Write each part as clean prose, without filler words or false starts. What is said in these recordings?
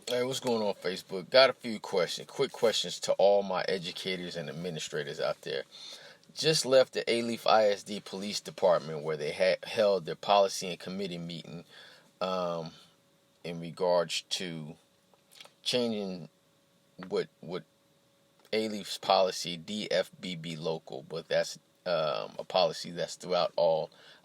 Hey, what's going on, Facebook? Got a few questions. Quick questions to all my educators and administrators out there. Just left the Alief ISD Police Department where they had held their policy and committee meeting um, in regards to changing what Alief's policy DFBB local, but that's a policy that's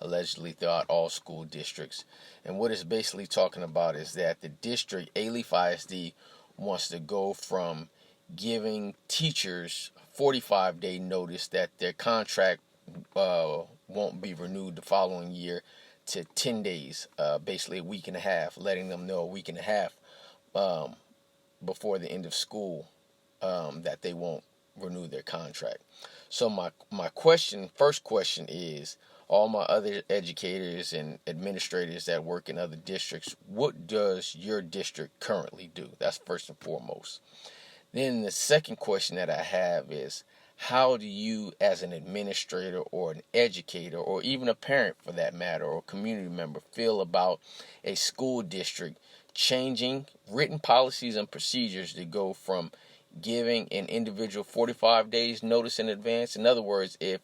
allegedly throughout all school districts. And what it's basically talking about is that the district, Alief ISD, wants to go from giving teachers 45-day notice that their contract won't be renewed the following year to 10 days, basically a week and a half, letting them know a week and a half um, before the end of school that they won't renew their contract. So first question is, all my other educators and administrators that work in other districts, what does your district currently do? That's first and foremost. Then the second question that I have is, how do you as an administrator or an educator or even a parent for that matter or community member feel about a school district changing written policies and procedures to go from giving an individual 45 days notice in advance? In other words, if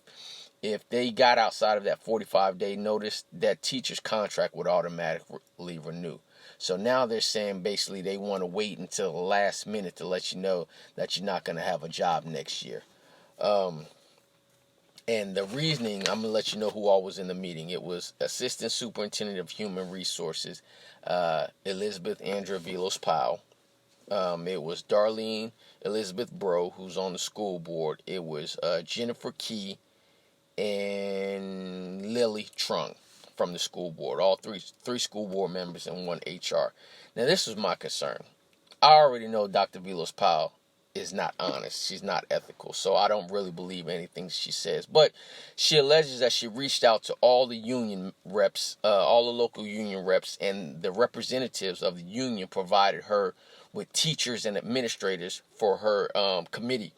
they got outside of that 45-day notice, that teacher's contract would automatically renew. So now they're saying basically they want to wait until the last minute to let you know that you're not going to have a job next year. And the reasoning, I'm going to let you know who all was in the meeting. It was Assistant Superintendent of Human Resources, Elizabeth Andrea Veloz-Powell. It was Darlene Elizabeth Bro, who's on the school board. It was Jennifer Key and Lily Trung from the school board. All three school board members and one HR. Now, this was my concern. I already know Dr. Veloz-Powell is not honest. She's not ethical. So I don't really believe anything she says. But she alleges that she reached out to all the union reps, all the local union reps, and the representatives of the union provided her with teachers and administrators for her committee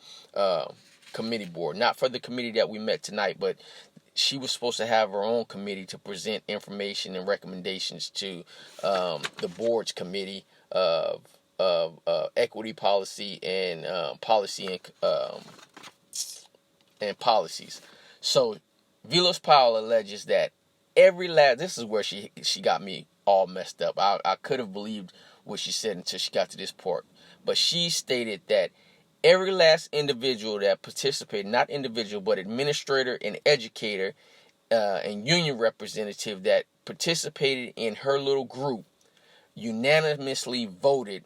board. Not for the committee that we met tonight, but she was supposed to have her own committee to present information and recommendations to the board's committee of equity policy and policies. So Veloz-Powell alleges that this is where she got me all messed up. I could have believed what she said until she got to this part. But she stated that every last individual that participated, not individual, but administrator and educator and union representative that participated in her little group unanimously voted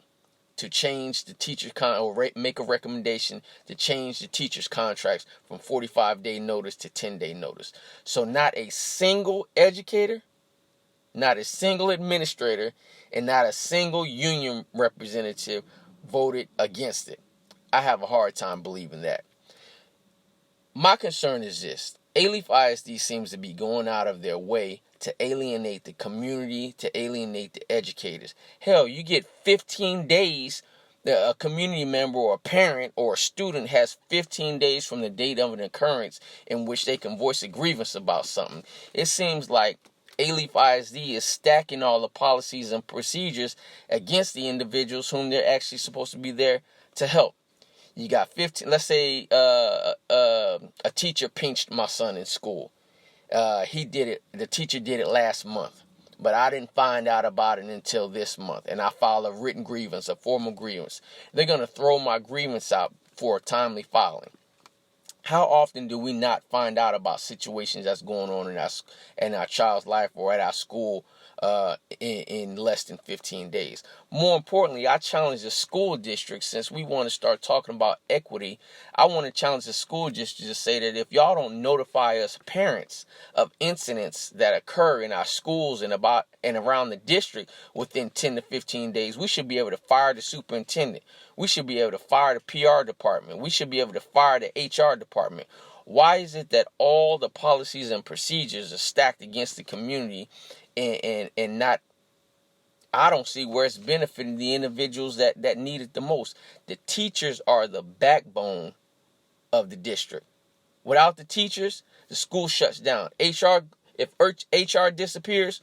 to change the teacher's make a recommendation to change the teacher's contracts from 45-day notice to 10-day notice. So not a single educator, not a single administrator, and not a single union representative voted against it. I have a hard time believing that. My concern is this. Alief ISD seems to be going out of their way to alienate the community, to alienate the educators. Hell, you get 15 days. A community member or a parent or a student has 15 days from the date of an occurrence in which they can voice a grievance about something. It seems like Alief ISD is stacking all the policies and procedures against the individuals whom they're actually supposed to be there to help. You got 15, let's say a teacher pinched my son in school. The teacher did it last month, but I didn't find out about it until this month, and I filed a written grievance, a formal grievance. They're going to throw my grievance out for a timely filing. How often do we not find out about situations that's going on in our child's life or at our school in less than 15 days? More importantly, I challenge the school district, since we want to start talking about equity, I want to challenge the school district to say that if y'all don't notify us parents of incidents that occur in our schools and around the district within 10 to 15 days, we should be able to fire the superintendent. We should be able to fire the PR department. We should be able to fire the HR department. Why is it that all the policies and procedures are stacked against the community and not, I don't see where it's benefiting the individuals that need it the most? The teachers are the backbone of the district. Without the teachers, the school shuts down. If HR disappears,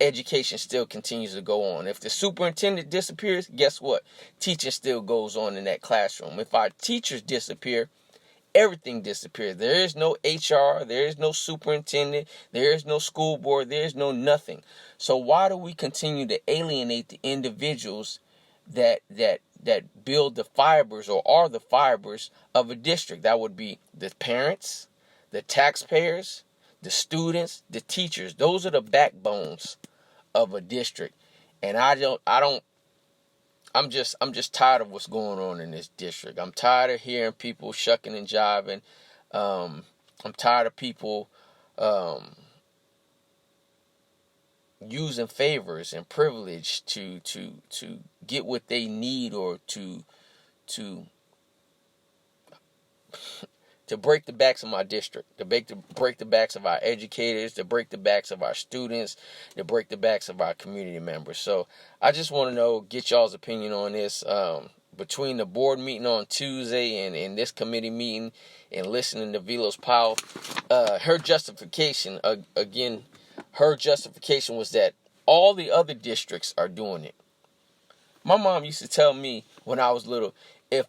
education still continues to go on. If the superintendent disappears, guess what? Teaching still goes on in that classroom. If our teachers disappear, everything disappears. There is no HR, there is no superintendent, there is no school board, there is no nothing. So why do we continue to alienate the individuals that build the fibers or are the fibers of a district? That would be the parents, the taxpayers, the students, the teachers. Those are the backbones of a district. And I'm just tired of what's going on in this district. I'm tired of hearing people shucking and jiving. I'm tired of people using favors and privilege to get what they need, or to break the backs of my district, to break the backs of our educators, to break the backs of our students, to break the backs of our community members. So I just want to know, get y'all's opinion on this. Between the board meeting on Tuesday and this committee meeting and listening to veloz-powell, her justification, her justification was that all the other districts are doing it. My mom used to tell me when I was little, if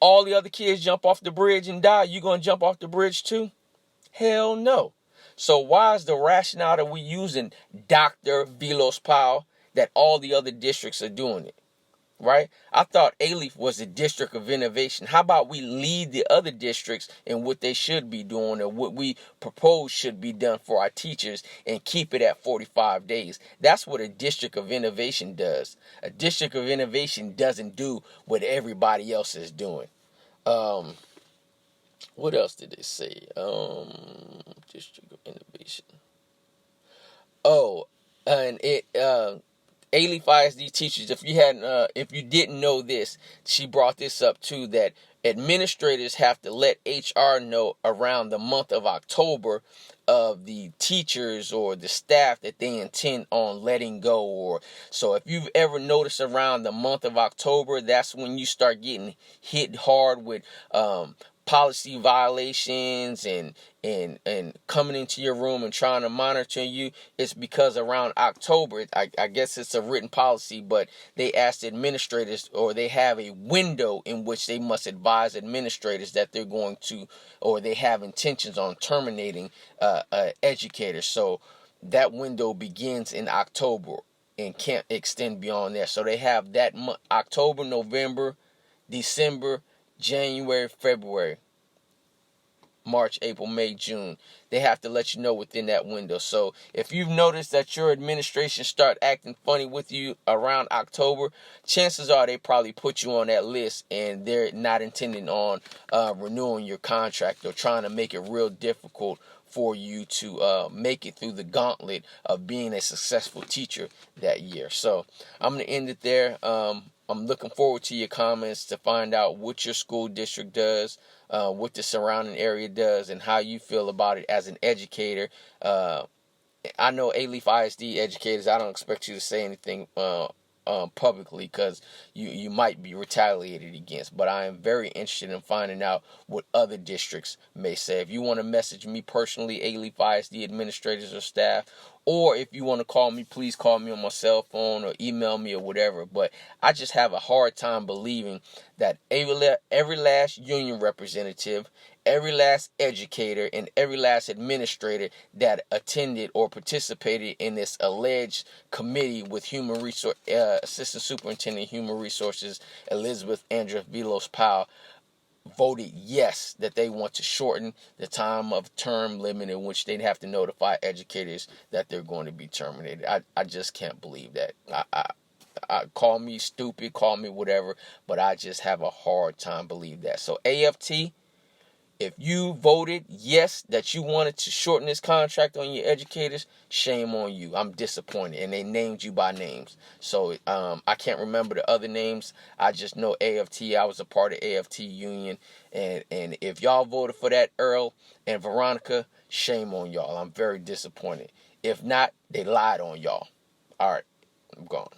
all the other kids jump off the bridge and die, you gonna jump off the bridge too? Hell no. So why is the rationale that we using Dr. Veloz-Powell that all the other districts are doing it? Right? I thought Alief was a district of innovation. How about we lead the other districts in what they should be doing, or what we propose should be done for our teachers, and keep it at 45 days? That's what a district of innovation does. A district of innovation doesn't do what everybody else is doing. What else did they say? District of innovation. Oh, and it Alief ISD teachers, if you didn't know this, she brought this up too, that administrators have to let HR know around the month of October of the teachers or the staff that they intend on letting go. Or so if you've ever noticed, around the month of October, that's when you start getting hit hard with policy violations and coming into your room and trying to monitor you. It's because around October, I guess it's a written policy, but they asked administrators, or they have a window in which they must advise administrators that they're going to, or they have intentions on terminating educators. So that window begins in October and can't extend beyond there. So they have that month: October, November, December, January, February, March, April, May, June. They have to let you know within that window. So if you've noticed that your administration start acting funny with you around October, chances are they probably put you on that list, and they're not intending on renewing your contract, or trying to make it real difficult for you to make it through the gauntlet of being a successful teacher that year. So I'm going to end it there. I'm looking forward to your comments to find out what your school district does, what the surrounding area does, and how you feel about it as an educator. I know Alief ISD educators, I don't expect you to say anything publicly, because you might be retaliated against. But I am very interested in finding out what other districts may say. If you want to message me personally, Alief ISD administrators or staff, or if you want to call me, please call me on my cell phone or email me or whatever. But I just have a hard time believing that every last union representative, every last educator, and every last administrator that attended or participated in this alleged committee with Assistant Superintendent Human Resources Elizabeth Andrea Veloz-Powell voted yes, that they want to shorten the time of term limit in which they'd have to notify educators that they're going to be terminated. I just can't believe that. I call me stupid, call me whatever, but I just have a hard time believing that. So AFT, if you voted yes that you wanted to shorten this contract on your educators, shame on you. I'm disappointed. And they named you by names. So I can't remember the other names. I just know AFT. I was a part of AFT Union. And if y'all voted for that, Earl and Veronica, shame on y'all. I'm very disappointed. If not, they lied on y'all. All right, I'm gone.